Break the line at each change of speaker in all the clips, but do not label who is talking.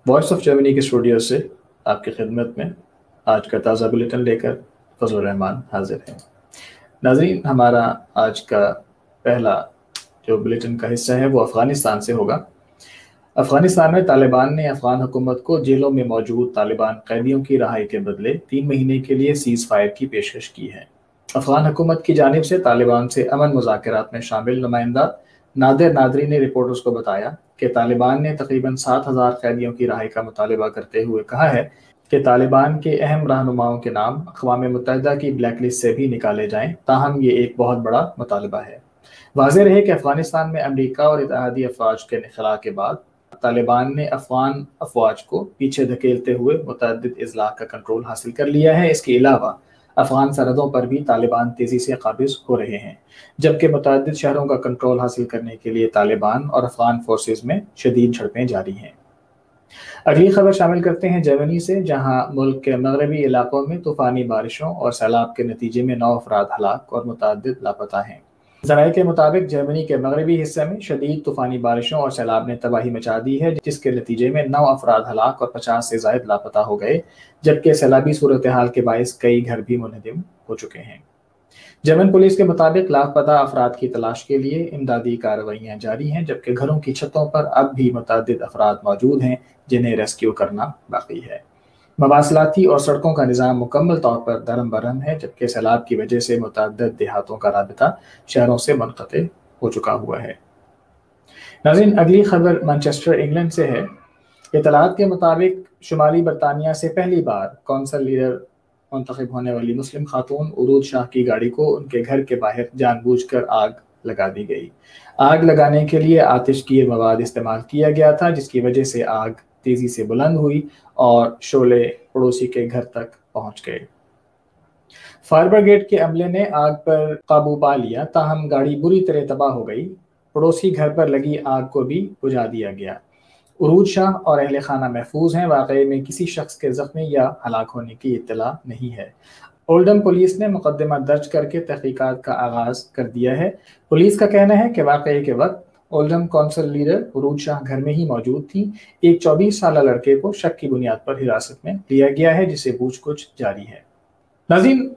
Voice of Germany کے studio سے آپ کی خدمت میں آج کا تازہ بلیٹن لے کر فضل الرحمان حاضر ہیں۔ ناظرین، ہمارا آج کا پہلا جو بلیٹن کا حصہ ہے وہ افغانستان سے ہوگا۔ افغانستان میں طالبان نے افغان حکومت کو جیلوں میں موجود طالبان قیدیوں کی رہائی کے بدلے 3 مہینے کے لیے سیز فائر کی پیشکش کی ہے۔ افغان حکومت کی جانب سے طالبان سے امن مذاکرات میں شامل نمائندہ نادر نادری نے رپورٹرز کو بتایا کہ طالبان نے تقریباً 7,000 قیدیوں کی رہائی کا مطالبہ کرتے ہوئے کہا ہے کہ طالبان کے اہم رہنماؤں کے نام اقوام متحدہ کی بلیک لسٹ سے بھی نکالے جائیں، تاہم یہ ایک بہت بڑا مطالبہ ہے۔ واضح رہے کہ افغانستان میں امریکہ اور اتحادی افواج کے انخلاء کے بعد طالبان نے افغان افواج کو پیچھے دھکیلتے ہوئے متعدد اضلاع کا کنٹرول حاصل کر لیا ہے۔ اس کے علاوہ افغان سرحدوں پر بھی طالبان تیزی سے قابض ہو رہے ہیں، جبکہ متعدد شہروں کا کنٹرول حاصل کرنے کے لیے طالبان اور افغان فورسز میں شدید جھڑپیں جاری ہیں۔ اگلی خبر شامل کرتے ہیں جرمنی سے، جہاں ملک کے مغربی علاقوں میں طوفانی بارشوں اور سیلاب کے نتیجے میں 9 افراد ہلاک اور متعدد لاپتہ ہیں۔ ذرائع کے مطابق جرمنی کے مغربی حصے میں شدید طوفانی بارشوں اور سیلاب نے تباہی مچا دی ہے، جس کے نتیجے میں 9 افراد ہلاک اور 50 سے زائد لاپتہ ہو گئے، جبکہ سیلابی صورتحال کے باعث کئی گھر بھی منہدم ہو چکے ہیں۔ جرمن پولیس کے مطابق لاپتہ افراد کی تلاش کے لیے امدادی کارروائیاں جاری ہیں، جبکہ گھروں کی چھتوں پر اب بھی متعدد افراد موجود ہیں جنہیں ریسکیو کرنا باقی ہے۔ مواصلاتی اور سڑکوں کا نظام مکمل طور پر درہم برہم ہے، جبکہ سیلاب کی وجہ سے متعدد دیہاتوں کا رابطہ شہروں سے منقطع ہو چکا ہوا ہے۔ ناظرین، اگلی خبر مانچسٹر انگلینڈ سے ہے۔ اطلاعات کے مطابق شمالی برطانیہ سے پہلی بار کونسل لیڈر منتخب ہونے والی مسلم خاتون عروج شاہ کی گاڑی کو ان کے گھر کے باہر جان بوجھ کر آگ لگا دی گئی۔ آگ لگانے کے لیے آتش گیر مواد استعمال کیا گیا تھا، جس کی وجہ سے آگ تیزی سے بلند ہوئی اور شعلے پڑوسی کے گھر تک پہنچ گئے۔ فائر بریگیڈ کے عملے نے آگ پر قابو پا لیا، تاہم گاڑی بری طرح تباہ ہو گئی۔ پڑوسی گھر پر لگی آگ کو بھی بجھا دیا گیا۔ عروج شاہ اور اہل خانہ محفوظ ہیں۔ واقعے میں کسی شخص کے زخمی یا ہلاک ہونے کی اطلاع نہیں ہے۔ اولڈم پولیس نے مقدمہ درج کر کے تحقیقات کا آغاز کر دیا ہے۔ پولیس کا کہنا ہے کہ واقعے کے وقت اولڈم کونسل لیڈر عروج شاہ گھر میں ہی موجود تھیں۔ ایک 24 سالہ لڑکے کو شک کی بنیاد پر حراست میں لیا گیا ہے، جسے پوچھ گچھ جاری ہے۔ ناظرین،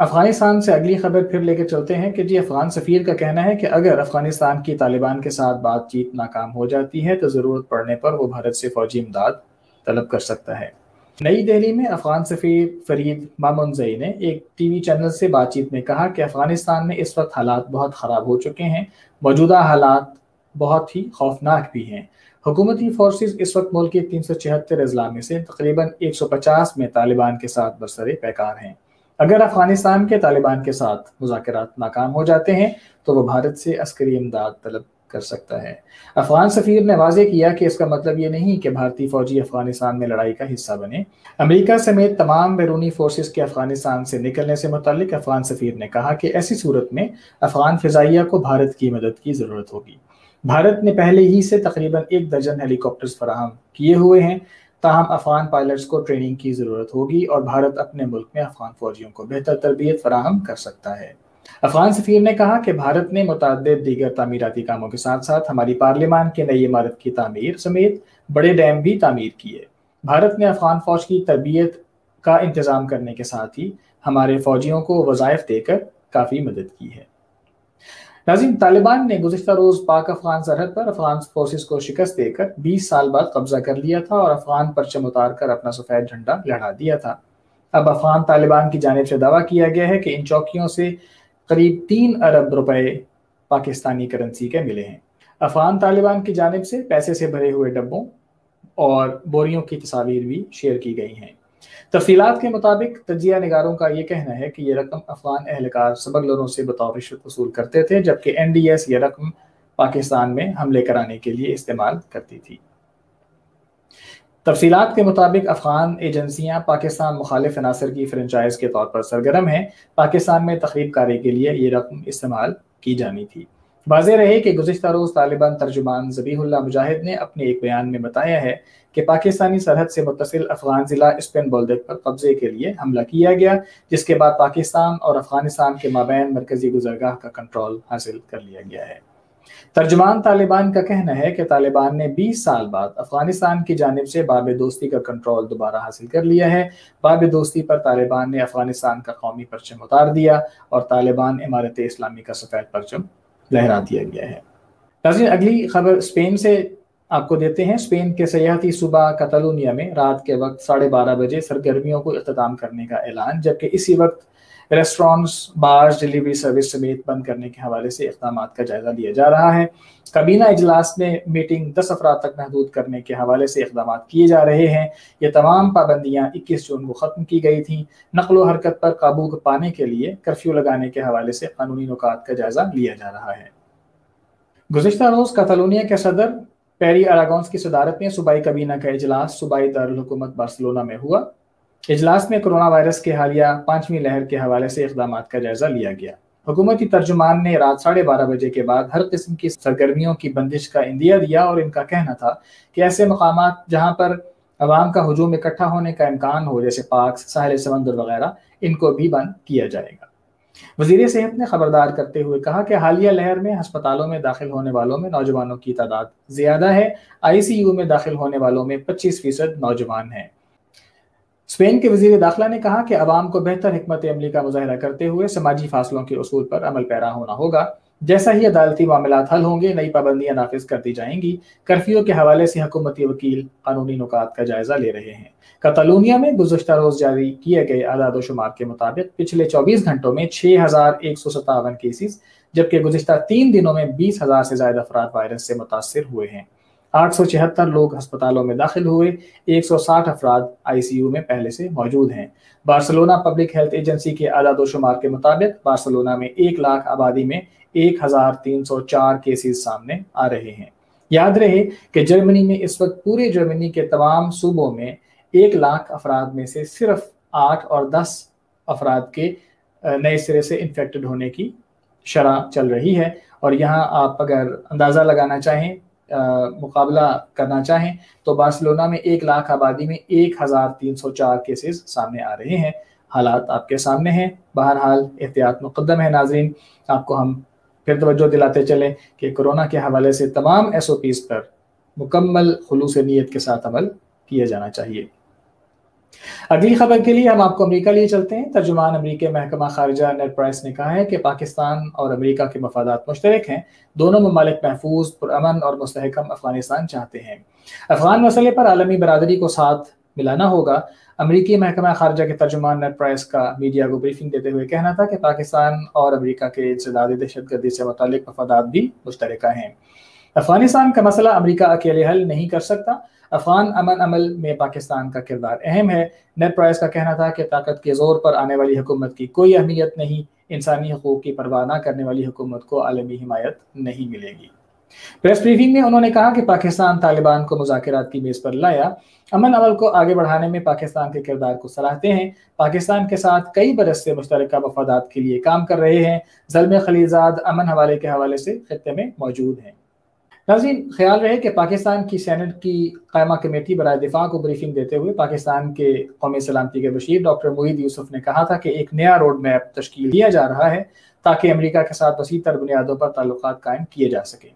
افغانستان سے اگلی خبر پھر لے کے چلتے ہیں کہ افغان سفیر کا کہنا ہے کہ اگر افغانستان کی طالبان کے ساتھ بات چیت ناکام ہو جاتی ہے تو ضرورت پڑنے پر وہ بھارت سے فوجی امداد طلب کر سکتا ہے۔ نئی دہلی میں افغان سفیر فرید مامنزئی نے ایک ٹی وی چینل سے بات چیت میں کہا کہ افغانستان میں اس وقت حالات بہت خراب ہو چکے ہیں، موجودہ حالات بہت ہی خوفناک بھی ہیں۔ حکومتی فورسز اس وقت ملک کے 376 اضلاع میں سے تقریباً 150 میں طالبان کے ساتھ برسر پیکار ہیں۔ اگر افغانستان کے طالبان کے ساتھ مذاکرات ناکام ہو جاتے ہیں تو وہ بھارت سے عسکری امداد طلب کر سکتا ہے۔ افغان سفیر نے واضح کیا کہ اس کا مطلب یہ نہیں کہ بھارتی فوجی افغانستان میں لڑائی کا حصہ بنے۔ امریکہ سمیت تمام بیرونی فورسز کے افغانستان سے نکلنے سے متعلق افغان سفیر نے کہا کہ ایسی صورت میں افغان فضائیہ کو بھارت کی مدد کی ضرورت ہوگی۔ بھارت نے پہلے ہی سے تقریباً 1 درجن ہیلی کاپٹرز فراہم کیے ہوئے ہیں، تاہم افغان پائلٹس کو ٹریننگ کی ضرورت ہوگی اور بھارت اپنے ملک میں افغان فوجیوں کو بہتر تربیت فراہم کر سکتا ہے۔ افغان سفیر نے کہا کہ بھارت نے متعدد دیگر تعمیراتی کاموں کے ساتھ ساتھ ہماری پارلیمان کے نئی عمارت کی تعمیر سمیت بڑے ڈیم بھی تعمیر کیے۔ بھارت نے افغان فوج کی تربیت کا انتظام کرنے کے ساتھ ہی ہمارے فوجیوں کو وظائف دے کر کافی مدد کی ہے۔ ناظرین، طالبان نے گزشتہ روز پاک افغان سرحد پر افغان فورسز کو شکست دے کر 20 سال بعد قبضہ کر لیا تھا اور افغان پرچم اتار کر اپنا سفید جھنڈا لہرا دیا تھا۔ اب افغان طالبان کی جانب سے دعویٰ کیا گیا ہے کہ ان چوکیوں سے قریب 3 ارب روپے پاکستانی کرنسی کے ملے ہیں۔ افغان طالبان کی جانب سے پیسے سے بھرے ہوئے ڈبوں اور بوریوں کی تصاویر بھی شیئر کی گئی ہیں۔ تفصیلات کے مطابق تجزیہ نگاروں کا یہ کہنا ہے کہ یہ رقم افغان اہلکار سمگلروں سے بطور رشوت وصول کرتے تھے، جبکہ این ڈی ایس یہ رقم پاکستان میں حملے کرانے کے لیے استعمال کرتی تھی۔ تفصیلات کے مطابق افغان ایجنسیاں پاکستان مخالف عناصر کی فرنچائز کے طور پر سرگرم ہیں۔ پاکستان میں تخریب کاری کے لیے یہ رقم استعمال کی جانی تھی۔ واضح رہے کہ گزشتہ روز طالبان ترجمان ذبیح اللہ مجاہد نے اپنے ایک بیان میں بتایا ہے کہ پاکستانی سرحد سے متصل افغان ضلع اسپن بولدک پر قبضے کے لیے حملہ کیا گیا، جس کے بعد پاکستان اور افغانستان کے مابین مرکزی گزرگاہ کا کنٹرول حاصل کر لیا گیا ہے۔ ترجمان طالبان کا کہنا ہے کہ طالبان نے 20 سال بعد افغانستان کی جانب سے باب دوستی کا کنٹرول دوبارہ حاصل کر لیا ہے۔ باب دوستی پر طالبان نے افغانستان کا قومی پرچم اتار دیا اور طالبان امارت اسلامی کا سفید پرچم لہرا دیا گیا ہے۔ ناظرین، اگلی خبر اسپین سے آپ کو دیتے ہیں۔ اسپین کے سیاحتی صوبہ کتالونیا میں رات کے وقت 12:30 بجے سرگرمیوں کو اختتام کرنے کا اعلان، جبکہ اسی وقت ریسٹورانٹس، بارز، ڈیلیوری سروس سمیت بند کرنے کے حوالے سے اقدامات کا جائزہ لیا جا رہا ہے۔ کابینہ اجلاس میں میٹنگ 10 افراد تک محدود کرنے کے حوالے سے اقدامات کیے جا رہے ہیں۔ یہ تمام پابندیاں 21 جون کو ختم کی گئی تھیں۔ نقل و حرکت پر قابو پانے کے لیے کرفیو لگانے کے حوالے سے قانونی نکات کا جائزہ لیا جا رہا ہے۔ گزشتہ روز کتالونیا کے صدر پیری اراگونس کی صدارت میں صوبائی کابینہ کا اجلاس صوبائی دارالحکومت بارسلونا میں ہوا۔ اجلاس میں کرونا وائرس کے حالیہ 5ویں لہر کے حوالے سے اقدامات کا جائزہ لیا گیا۔ حکومتی ترجمان نے رات 12:30 بجے کے بعد ہر قسم کی سرگرمیوں کی بندش کا عندیہ دیا اور ان کا کہنا تھا کہ ایسے مقامات جہاں پر عوام کا ہجوم اکٹھا ہونے کا امکان ہو، جیسے پارکس، ساحل سمندر وغیرہ، ان کو بھی بند کیا جائے گا۔ وزیر صحت نے خبردار کرتے ہوئے کہا کہ حالیہ لہر میں ہسپتالوں میں داخل ہونے والوں میں نوجوانوں کی تعداد زیادہ ہے۔ ICU میں داخل ہونے والوں میں 25% نوجوان ہیں۔ اسپین کے وزیر داخلہ نے کہا کہ عوام کو بہتر حکمت عملی کا مظاہرہ کرتے ہوئے سماجی فاصلوں کے اصول پر عمل پیرا ہونا ہوگا۔ جیسا ہی عدالتی معاملات حل ہوں گے، نئی پابندیاں نافذ کر دی جائیں گی۔ کرفیو کے حوالے سے حکومتی وکیل قانونی نکات کا جائزہ لے رہے ہیں۔ کتالونیا میں گزشتہ روز جاری کیے گئے اعداد و شمار کے مطابق پچھلے 24 گھنٹوں میں 6157 کیسز، جبکہ گزشتہ 3 دنوں میں 20,000 سے زائد افراد وائرس سے متاثر ہوئے ہیں۔ 876 لوگ ہسپتالوں میں داخل ہوئے، 160 افراد ICU میں پہلے سے موجود ہیں۔ بارسلونا پبلک ہیلتھ ایجنسی کے اعداد و شمار کے مطابق بارسلونا میں 1 لاکھ آبادی میں 1304 کیسز سامنے آ رہے ہیں۔ یاد رہے کہ جرمنی میں اس وقت پورے جرمنی کے تمام صوبوں میں 1 لاکھ افراد میں سے صرف 8 اور 10 افراد کے نئے سرے سے انفیکٹڈ ہونے کی شرح چل رہی ہے، اور یہاں آپ اگر اندازہ لگانا چاہیں، مقابلہ کرنا چاہیں، تو بارسلونا میں 1 لاکھ آبادی میں 1304 کیسز سامنے آ رہے ہیں۔ حالات آپ کے سامنے ہیں، بہرحال احتیاط مقدم ہے۔ ناظرین، آپ کو ہم پھر توجہ دلاتے چلیں کہ کورونا کے حوالے سے تمام SOPs پر مکمل خلوص نیت کے ساتھ عمل کیا جانا چاہیے۔ اگلی خبر کے لیے ہم آپ کو امریکہ لیے چلتے ہیں۔ ترجمان امریکی محکمہ خارجہ نیڈ پرائس نے کہا ہے کہ پاکستان اور امریکہ کے مفادات مشترک ہیں۔ دونوں ممالک محفوظ، پرامن اور مستحکم افغانستان چاہتے ہیں۔ افغان مسئلے پر عالمی برادری کو ساتھ ملانا ہوگا۔ امریکی محکمہ خارجہ کے ترجمان نیڈ پرائس کا میڈیا کو بریفنگ دیتے ہوئے کہنا تھا کہ پاکستان اور امریکہ کے انسداد دہشت گردی سے متعلق مفادات بھی مشترکہ ہیں۔ افغانستان کا مسئلہ امریکہ اکیلے حل نہیں کر سکتا۔ افغان امن عمل میں پاکستان کا کردار اہم ہے۔ نیڈ پرائس کا کہنا تھا کہ طاقت کے زور پر آنے والی حکومت کی کوئی اہمیت نہیں۔ انسانی حقوق کی پرواہ نہ کرنے والی حکومت کو عالمی حمایت نہیں ملے گی۔ پریس بریفنگ میں انہوں نے کہا کہ پاکستان طالبان کو مذاکرات کی میز پر لایا، امن عمل کو آگے بڑھانے میں پاکستان کے کردار کو سراہتے ہیں۔ پاکستان کے ساتھ کئی برس سے مشترکہ مفادات کے لیے کام کر رہے ہیں۔ زلمے خلیلزاد امن حوالے کے حوالے سے خطے میں موجود ہیں۔ ناظرین، خیال رہے کہ پاکستان کی سینٹ کی قائمہ کمیٹی برائے دفاع کو بریفنگ دیتے ہوئے پاکستان کے قومی سلامتی کے مشیر ڈاکٹر موحید یوسف نے کہا تھا کہ ایک نیا روڈ میپ تشکیل دیا جا رہا ہے تاکہ امریکہ کے ساتھ وسیع تر بنیادوں پر تعلقات قائم کیے جا سکیں۔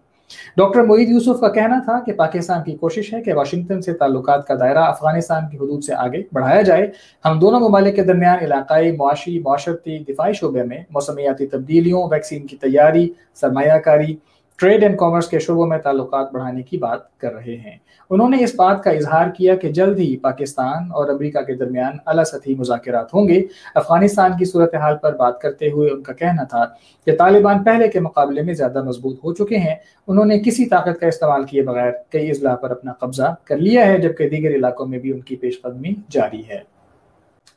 ڈاکٹر موحید یوسف کا کہنا تھا کہ پاکستان کی کوشش ہے کہ واشنگٹن سے تعلقات کا دائرہ افغانستان کی حدود سے آگے بڑھایا جائے۔ ہم دونوں ممالک کے درمیان علاقائی، معاشی، معاشرتی، دفاعی شعبے میں موسمیاتی تبدیلیوں، ویکسین کی تیاری، سرمایہ کاری، ٹریڈ اینڈ کامرس کے شعبوں میں تعلقات بڑھانے کی بات کر رہے ہیں۔ انہوں نے اس بات کا اظہار کیا کہ جلد ہی پاکستان اور امریکہ کے درمیان اعلیٰ سطحی مذاکرات ہوں گے۔ افغانستان کی صورتحال پر بات کرتے ہوئے ان کا کہنا تھا کہ طالبان پہلے کے مقابلے میں زیادہ مضبوط ہو چکے ہیں۔ انہوں نے کسی طاقت کا استعمال کیے بغیر کئی اضلاع پر اپنا قبضہ کر لیا ہے، جبکہ دیگر علاقوں میں بھی ان کی پیش قدمی جاری ہے۔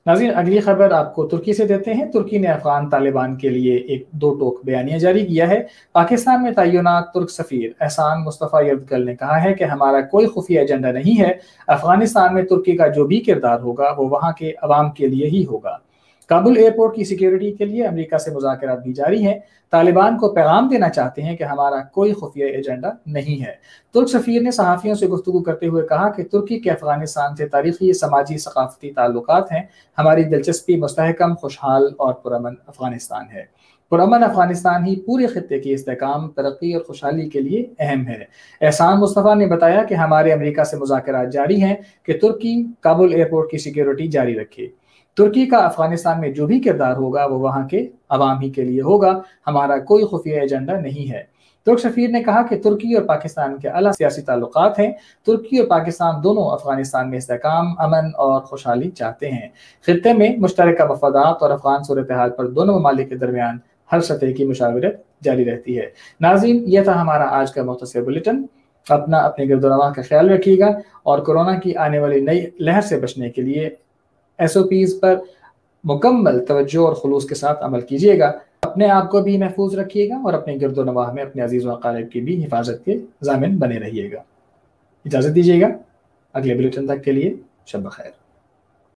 ناظرین، اگلی خبر آپ کو ترکی سے دیتے ہیں۔ ترکی نے افغان طالبان کے لیے ایک 2 ٹوک بیانیہ جاری کیا ہے۔ پاکستان میں تعینات ترک سفیر احسان مصطفیٰ یزدگل نے کہا ہے کہ ہمارا کوئی خفیہ ایجنڈا نہیں ہے۔ افغانستان میں ترکی کا جو بھی کردار ہوگا وہ وہاں کے عوام کے لیے ہی ہوگا۔ کابل ایئرپورٹ کی سیکیورٹی کے لیے امریکہ سے مذاکرات بھی جاری ہیں۔ طالبان کو پیغام دینا چاہتے ہیں کہ ہمارا کوئی خفیہ ایجنڈا نہیں ہے۔ ترک سفیر نے صحافیوں سے گفتگو کرتے ہوئے کہا کہ ترکی کے افغانستان سے تاریخی، سماجی، ثقافتی تعلقات ہیں۔ ہماری دلچسپی مستحکم، خوشحال اور پرامن افغانستان ہے۔ پرامن افغانستان ہی پورے خطے کی استحکام، ترقی اور خوشحالی کے لیے اہم ہے۔ احسان مصطفیٰ نے بتایا کہ ہمارے امریکہ سے مذاکرات جاری ہیں کہ ترکی کابل ایئرپورٹ کی سیکیورٹی جاری رکھے۔ ترکی کا افغانستان میں جو بھی کردار ہوگا وہ وہاں کے عوام ہی کے لیے ہوگا، ہمارا کوئی خفیہ ایجنڈا نہیں ہے۔ ترک سفیر نے کہا کہ ترکی اور پاکستان کے اعلیٰ سیاسی تعلقات ہیں۔ ترکی اور پاکستان دونوں افغانستان میں استحکام، امن اور خوشحالی چاہتے ہیں۔ خطے میں مشترکہ مفادات اور افغان صورتحال پر دونوں ممالک کے درمیان ہر سطح کی مشاورت جاری رہتی ہے۔ ناظرین، یہ تھا ہمارا آج کا مختصر بلیٹن۔ اپنے گرد و نواح کا خیال رکھیے گا اور کورونا کی آنے والی نئی لہر سے بچنے کے لیے SOPs پر مکمل توجہ اور خلوص کے ساتھ عمل کیجیے گا۔ اپنے آپ کو بھی محفوظ رکھیے گا اور اپنے گرد و نواح میں اپنے عزیز و اقارب کی بھی حفاظت کے ضامن بنے رہیے گا۔ اجازت دیجیے گا، اگلے بلیٹن تک کے لیے شب بخیر۔